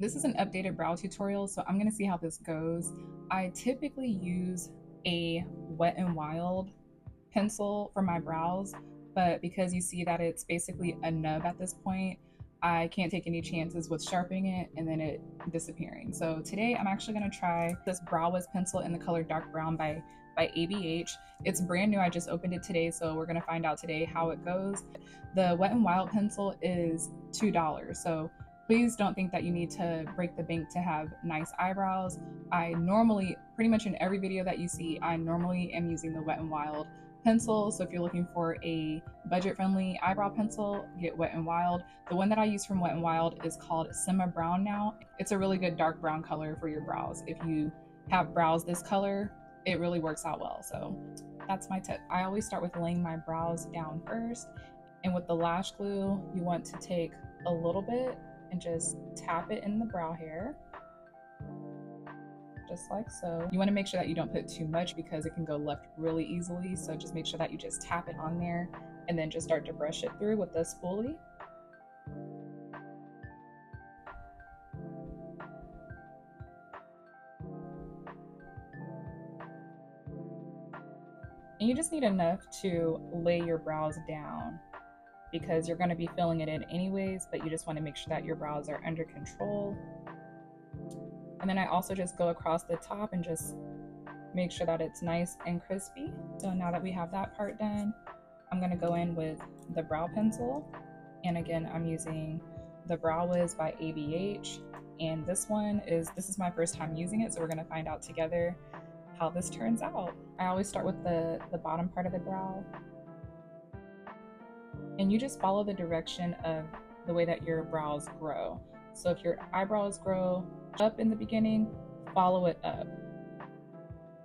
This is an updated brow tutorial, so I'm gonna see how this goes. I typically use a Wet n Wild pencil for my brows, but because you see that it's basically a nub at this point, I can't take any chances with sharpening it and then it disappearing. So today I'm actually gonna try this Brow Wiz pencil in the color dark brown by ABH. It's brand new, I just opened it today, so we're gonna find out today how it goes. The Wet n Wild pencil is $2, so please don't think that you need to break the bank to have nice eyebrows. I normally, pretty much in every video that you see, I normally am using the Wet n Wild pencil. So if you're looking for a budget-friendly eyebrow pencil, get Wet n Wild. The one that I use from Wet n Wild is called Simma Brown now. It's a really good dark brown color for your brows. If you have brows this color, it really works out well. So that's my tip. I always start with laying my brows down first. And with the lash glue, you want to take a little bit and just tap it in the brow hair, just like so. You want to make sure that you don't put too much because it can go left really easily. So just make sure that you just tap it on there and then just start to brush it through with the spoolie. And you just need enough to lay your brows down because you're going to be filling it in anyways, but you just want to make sure that your brows are under control. And then I also just go across the top and just make sure that it's nice and crispy. So now that we have that part done, I'm gonna go in with the brow pencil. And again, I'm using the Brow Wiz by ABH. And this is my first time using it, so we're gonna find out together how this turns out. I always start with the bottom part of the brow. And you just follow the direction of the way that your brows grow. So if your eyebrows grow up in the beginning, follow it up.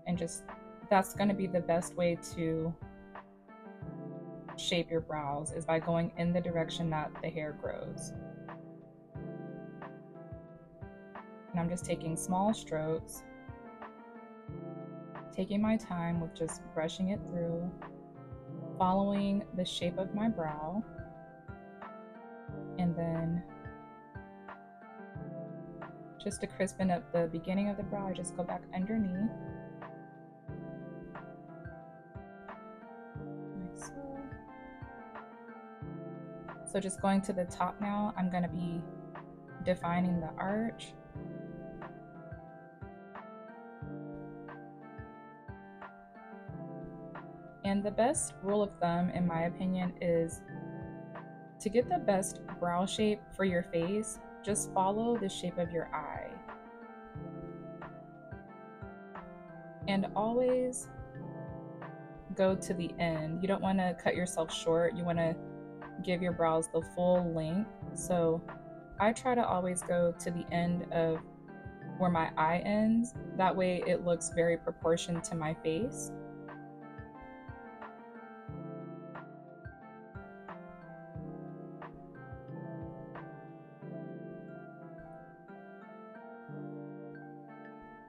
And just, that's gonna be the best way to shape your brows, is by going in the direction that the hair grows. And I'm just taking small strokes, taking my time with just brushing it through, following the shape of my brow, and then just to crispen up the beginning of the brow, I just go back underneath, like so. So just going to the top now, I'm gonna be defining the arch. And the best rule of thumb, in my opinion, is to get the best brow shape for your face, just follow the shape of your eye. And always go to the end. You don't want to cut yourself short. You want to give your brows the full length. So I try to always go to the end of where my eye ends. That way it looks very proportioned to my face.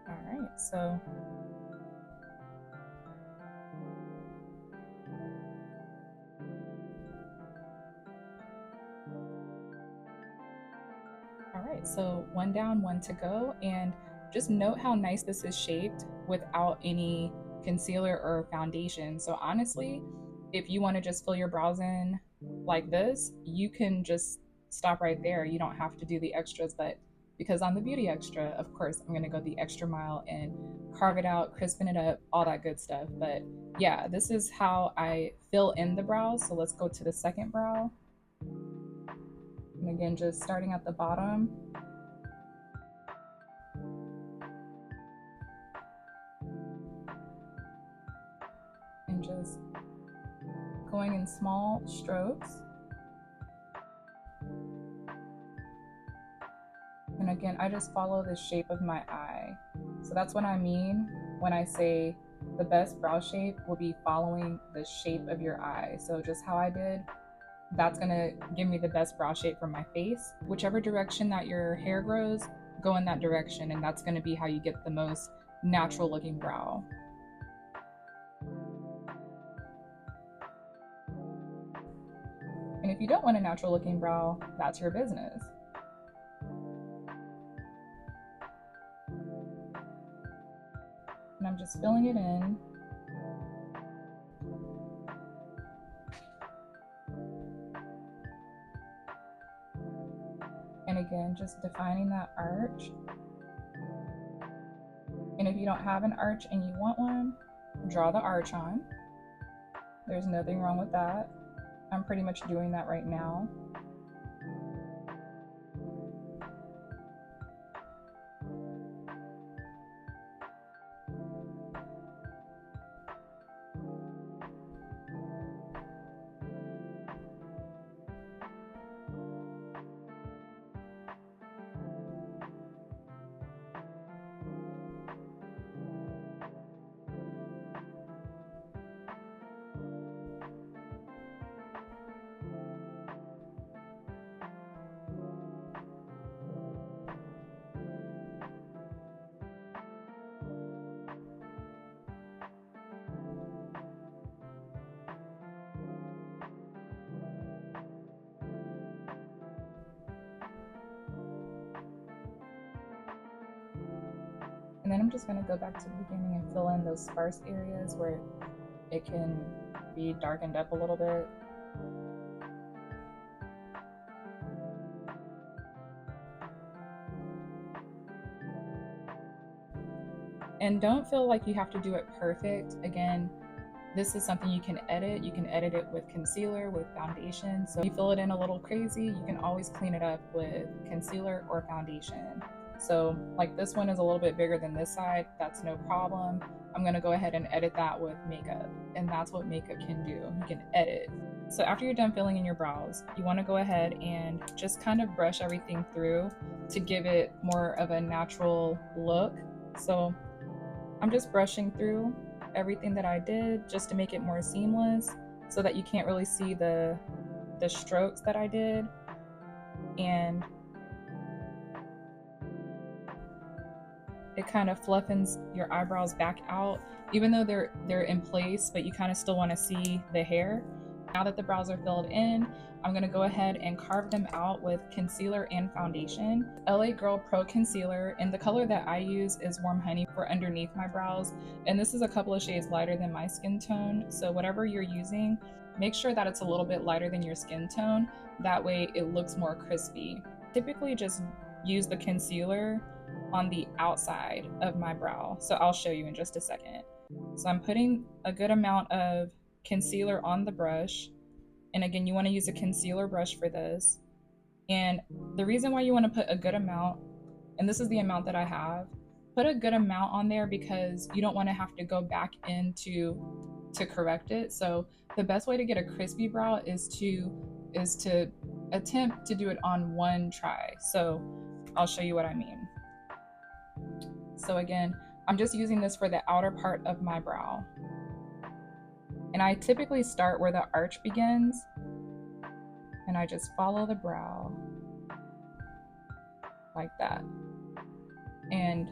All right, so all right, so one down, one to go. And just note how nice this is shaped without any concealer or foundation. So honestly, if you want to just fill your brows in like this, you can just stop right there. You don't have to do the extras, but because I'm the beauty extra, of course, I'm gonna go the extra mile and carve it out, crispen it up, all that good stuff. But yeah, this is how I fill in the brows. So let's go to the second brow. And again, just starting at the bottom. And just going in small strokes. And again, I just follow the shape of my eye. So that's what I mean when I say the best brow shape will be following the shape of your eye. So just how I did, that's gonna give me the best brow shape for my face. Whichever direction that your hair grows, go in that direction, and that's gonna be how you get the most natural looking brow. And if you don't want a natural looking brow, that's your business. just filling it in. And again, just defining that arch. And if you don't have an arch and you want one, draw the arch on. There's nothing wrong with that. I'm pretty much doing that right now. And then I'm just gonna go back to the beginning and fill in those sparse areas where it can be darkened up a little bit. And don't feel like you have to do it perfect. Again, this is something you can edit. You can edit it with concealer, with foundation. So if you fill it in a little crazy, you can always clean it up with concealer or foundation. So like this one is a little bit bigger than this side, that's no problem. I'm gonna go ahead and edit that with makeup, and that's what makeup can do. You can edit. So after you're done filling in your brows, you wanna go ahead and just kind of brush everything through to give it more of a natural look. So I'm just brushing through everything that I did just to make it more seamless so that you can't really see the strokes that I did. And it kind of fluffens your eyebrows back out, even though they're in place, but you kind of still want to see the hair. Now that the brows are filled in, I'm going to go ahead and carve them out with concealer and foundation. LA Girl Pro Concealer, and the color that I use is Warm Honey for underneath my brows. And this is a couple of shades lighter than my skin tone. So whatever you're using, make sure that it's a little bit lighter than your skin tone. That way it looks more crispy. Typically just use the concealer on the outside of my brow. So I'll show you in just a second. So I'm putting a good amount of concealer on the brush. And again, you want to use a concealer brush for this. And the reason why you want to put a good amount, and this is the amount that I have, put a good amount on there because you don't want to have to go back in to correct it. So the best way to get a crispy brow is to attempt to do it on one try. So I'll show you what I mean. So again, I'm just using this for the outer part of my brow. And I typically start where the arch begins, and I just follow the brow like that. And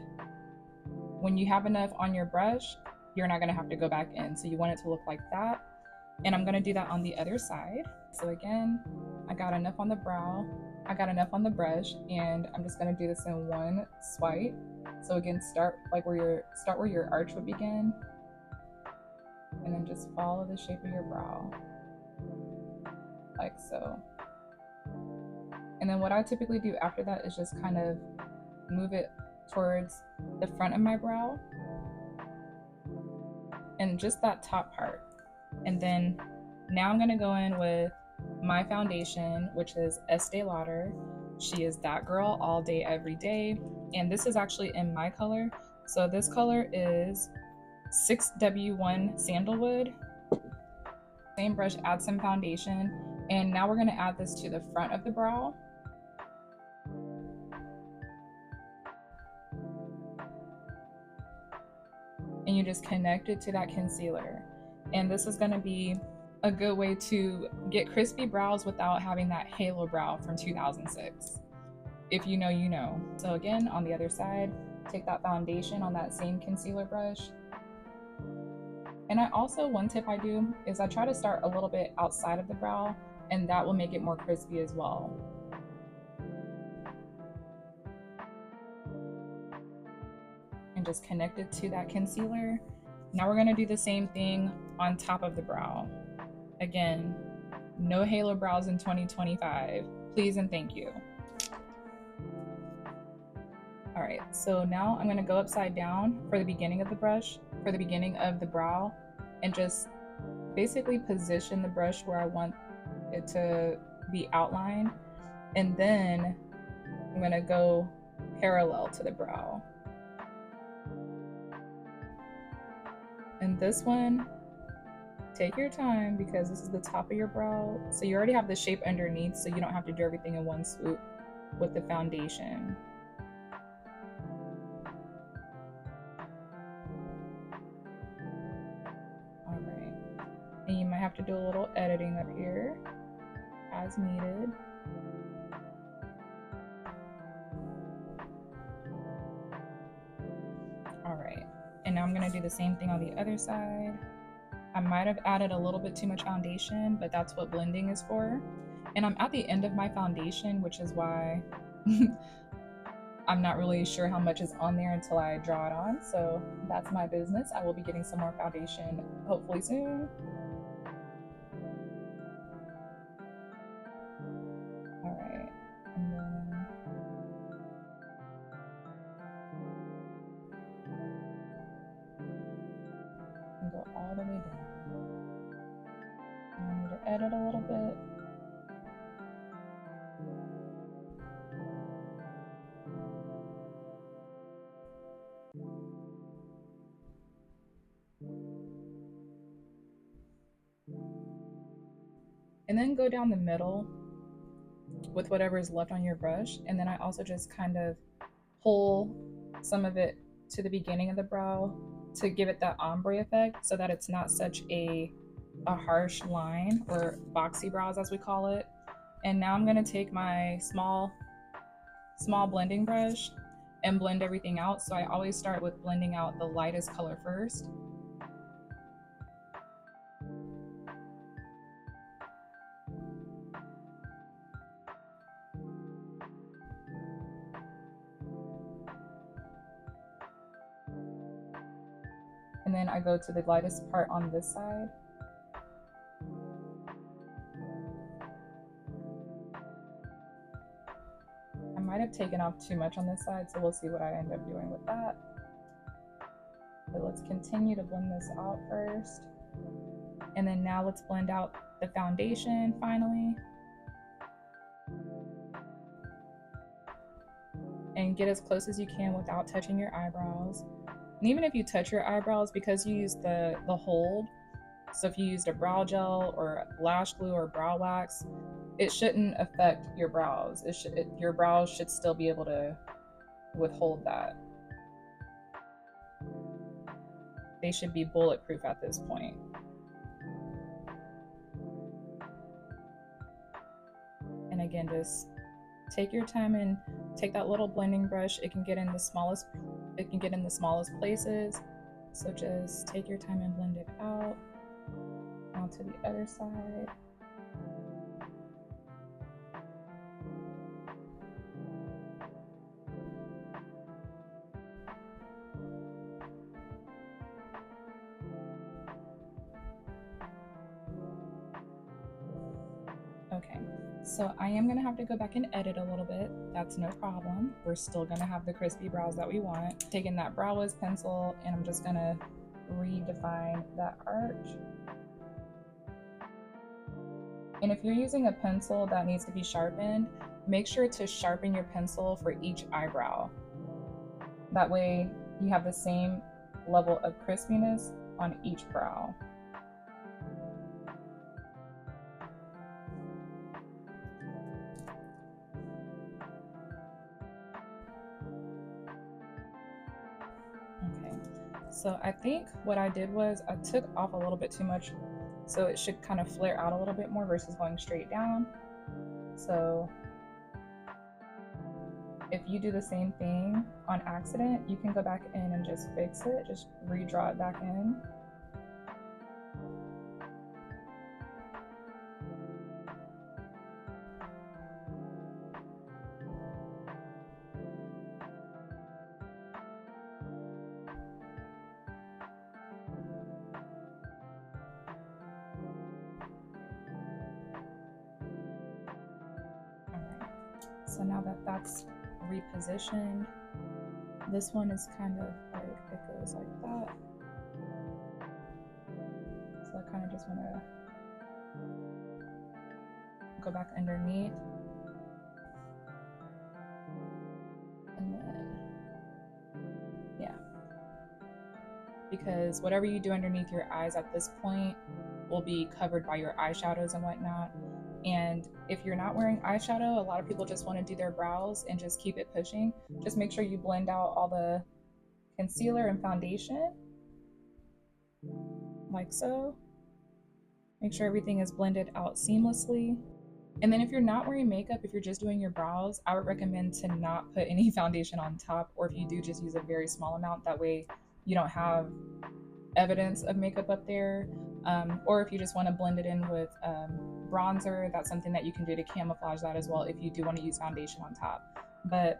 when you have enough on your brush, you're not gonna have to go back in. So you want it to look like that. And I'm gonna do that on the other side. So again, I got enough on the brow, I got enough on the brush, and I'm just gonna do this in one swipe. So again, start where your arch would begin, and then just follow the shape of your brow, like so. And then what I typically do after that is just kind of move it towards the front of my brow, and just that top part. And then now I'm gonna go in with my foundation, which is Estée Lauder. She is that girl all day, every day. And this is actually in my color. So this color is 6W1 Sandalwood. Same brush, add some foundation. And now we're gonna add this to the front of the brow. And you just connect it to that concealer. And this is gonna be a good way to get crispy brows without having that halo brow from 2006. If you know, you know. So again, on the other side, take that foundation on that same concealer brush. And I also, one tip I do is I try to start a little bit outside of the brow, and that will make it more crispy as well. And just connect it to that concealer. Now we're gonna do the same thing on top of the brow. Again, no halo brows in 2025. Please and thank you. All right, so now I'm gonna go upside down for the beginning of the brush, for the beginning of the brow, and just basically position the brush where I want it to be outlined. And then I'm gonna go parallel to the brow. And this one, take your time because this is the top of your brow. So you already have the shape underneath, so you don't have to do everything in one swoop with the foundation. All right. And you might have to do a little editing up here as needed. All right. And now I'm gonna do the same thing on the other side. I might have added a little bit too much foundation, but that's what blending is for. And I'm at the end of my foundation, which is why I'm not really sure how much is on there until I draw it on. So that's my business. I will be getting some more foundation hopefully soon. All right. And then and go all the way down. I need to edit a little bit. And then go down the middle with whatever is left on your brush. And then I also just kind of pull some of it to the beginning of the brow to give it that ombre effect so that it's not such a harsh line, or boxy brows as we call it. And now I'm gonna take my small blending brush and blend everything out. So I always start with blending out the lightest color first. And then I go to the lightest part on this side. I might have taken off too much on this side, so we'll see what I end up doing with that. But let's continue to blend this out first. And then now let's blend out the foundation finally. And get as close as you can without touching your eyebrows. And even if you touch your eyebrows, because you use the hold, so if you used a brow gel or lash glue or brow wax, it shouldn't affect your brows. Your brows should still be able to withhold that. They should be bulletproof at this point. And again, just take your time and take that little blending brush. It can get in the smallest places. So just take your time and blend it out. Now to the other side. Okay, so I am gonna have to go back and edit a little bit. That's no problem. We're still gonna have the crispy brows that we want. Taking that brow wiz pencil and I'm just gonna redefine that arch. And if you're using a pencil that needs to be sharpened, make sure to sharpen your pencil for each eyebrow. That way you have the same level of crispiness on each brow. Okay, so I think what I did was I took off a little bit too much, so it should kind of flare out a little bit more versus going straight down. So if you do the same thing on accident, you can go back in and just fix it, just redraw it back in. So now that that's repositioned, this one is kind of like, it goes like that. So I kind of just want to go back underneath. And then, yeah. Because whatever you do underneath your eyes at this point will be covered by your eyeshadows and whatnot. And if you're not wearing eyeshadow, a lot of people just want to do their brows and just keep it pushing. Just make sure you blend out all the concealer and foundation, like so. Make sure everything is blended out seamlessly. And then if you're not wearing makeup, if you're just doing your brows, I would recommend to not put any foundation on top, or if you do, just use a very small amount. That way you don't have evidence of makeup up there. Or if you just want to blend it in with bronzer, that's something that you can do to camouflage that as well if you do want to use foundation on top. But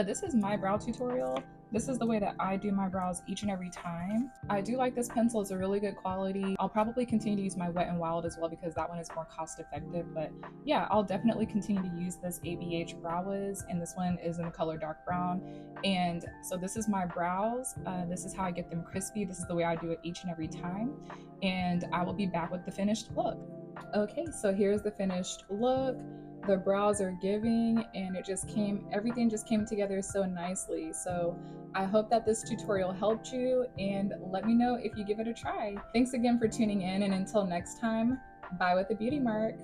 this is my brow tutorial. This is the way that I do my brows each and every time. I do like this pencil. It's a really good quality. I'll probably continue to use my Wet n Wild as well because that one is more cost effective. But yeah, I'll definitely continue to use this ABH Brow Wiz, and this one is in the color dark brown. And so this is my brows. This is how I get them crispy. This is the way I do it each and every time. And I will be back with the finished look. Okay, so here's the finished look. The brows are giving, and everything just came together so nicely. So I hope that this tutorial helped you, and let me know if you give it a try. Thanks again for tuning in, and until next time, bye with a beauty mark.